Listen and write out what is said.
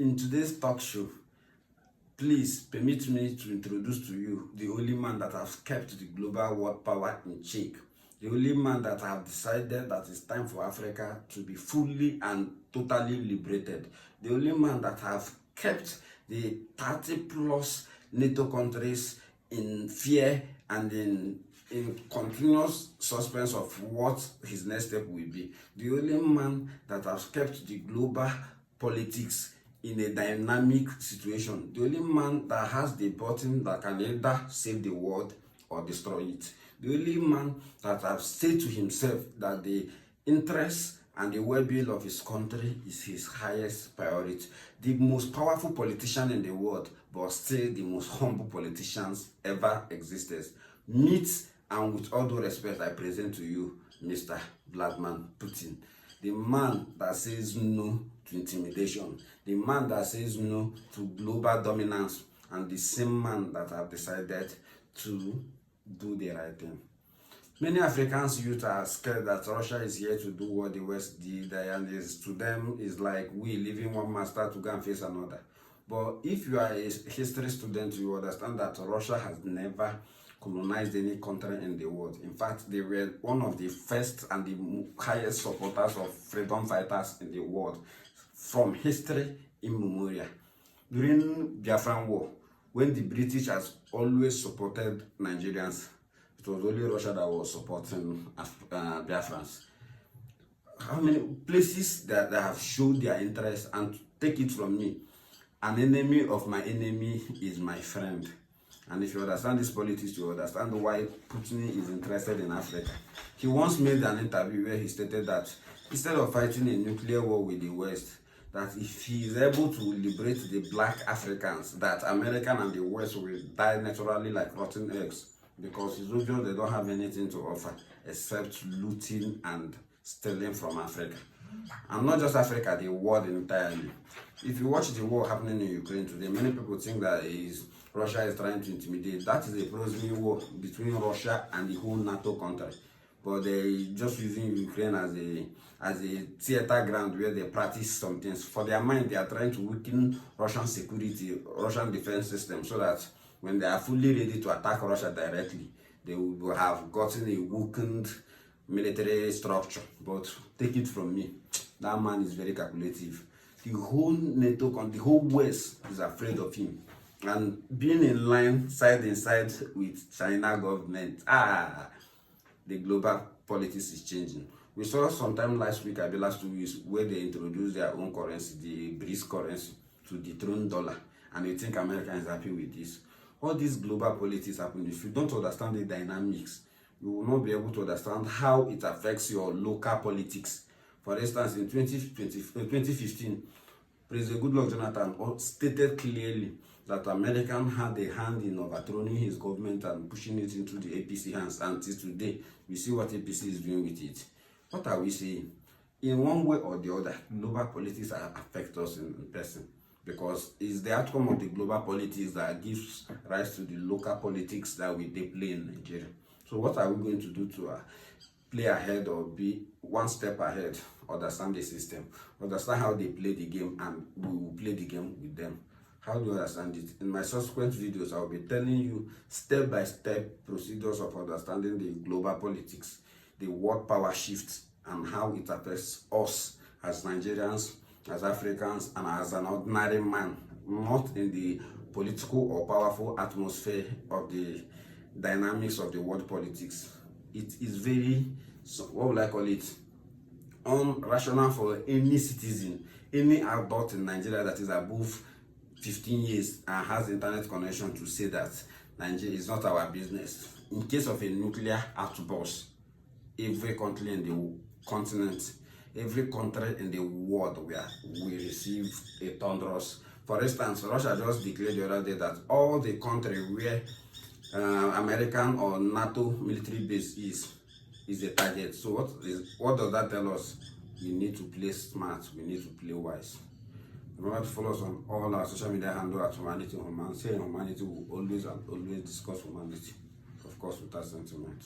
In today's talk show, please permit me to introduce to you the only man that has kept the global world power in check. The only man that have decided that it's time for Africa to be fully and totally liberated. The only man that have kept the 30 plus NATO countries in fear and in continuous suspense of what his next step will be. The only man that has kept the global politics in a dynamic situation. The only man that has the button that can either save the world or destroy it. The only man that has said to himself that the interests and the well-being of his country is his highest priority. The most powerful politician in the world, but still the most humble politicians ever existed. Meet, and with all due respect, I present to you Mr. Vladimir Putin. The man that says no to intimidation, the man that says no to global dominance, and the same man that have decided to do the right thing. Many Africans youth are scared that Russia is here to do what the West did, and to them is like we leaving one master to go and face another. But if you are a history student, you understand that Russia has never colonized any country in the world. In fact, they were one of the first and the highest supporters of freedom fighters in the world from history immemorial. During Biafran War, when the British has always supported Nigerians, it was only Russia that was supporting Biafrans. How many places that have showed their interest? And take it from me, an enemy of my enemy is my friend. And if you understand this politics, you understand why Putin is interested in Africa. He once made an interview where he stated that instead of fighting a nuclear war with the West, that if he is able to liberate the black Africans, that American and the West will die naturally like rotten eggs, because it's obvious they don't have anything to offer except looting and stealing from Africa. And not just Africa, the world entirely. If you watch the war happening in Ukraine today, many people think that Russia is trying to intimidate. That is a proximate war between Russia and the whole NATO country. But they just using Ukraine as a theater ground where they practice some things. For their mind, they are trying to weaken Russian security, Russian defense system, so that when they are fully ready to attack Russia directly, they will have gotten a weakened military structure. But take it from me, that man is very calculative. The whole NATO country, the whole West is afraid of him. And being in line, side in side with China government, the global politics is changing. We saw sometime last week, last 2 weeks, where they introduced their own currency, the BRICS currency, to dethrone dollar. And you think America is happy with this. All these global politics happen. If you don't understand the dynamics, you will not be able to understand how it affects your local politics. For instance, in 2015, President Goodluck Jonathan stated clearly that American had a hand in overthrowing his government and pushing it into the APC hands. Until today, we see what APC is doing with it. What are we saying? In one way or the other, global politics affect us in person, because it's the outcome of the global politics that gives rise to the local politics that they play in Nigeria. So what are we going to do to play ahead or be one step ahead? Understand the system, understand how they play the game, and we will play the game with them. How do you understand it? In my subsequent videos, I will be telling you step-by-step procedures of understanding the global politics, the world power shifts, and how it affects us as Nigerians, as Africans, and as an ordinary man, not in the political or powerful atmosphere of the dynamics of the world politics. It is very, what will I call it, unrational for any citizen, any adult in Nigeria that is above 15 years and has internet connection to say that Nigeria is not our business. In case of a nuclear outburst, every country in the continent, every country in the world will receive a thunderous. For instance, Russia just declared the other day that all the country where American or NATO military base is a target. So what does that tell us? We need to play smart, we need to play wise. Remember to follow us on all our social media handles at Humanity Human. Say Humanity will always and always discuss humanity, of course, without sentiment.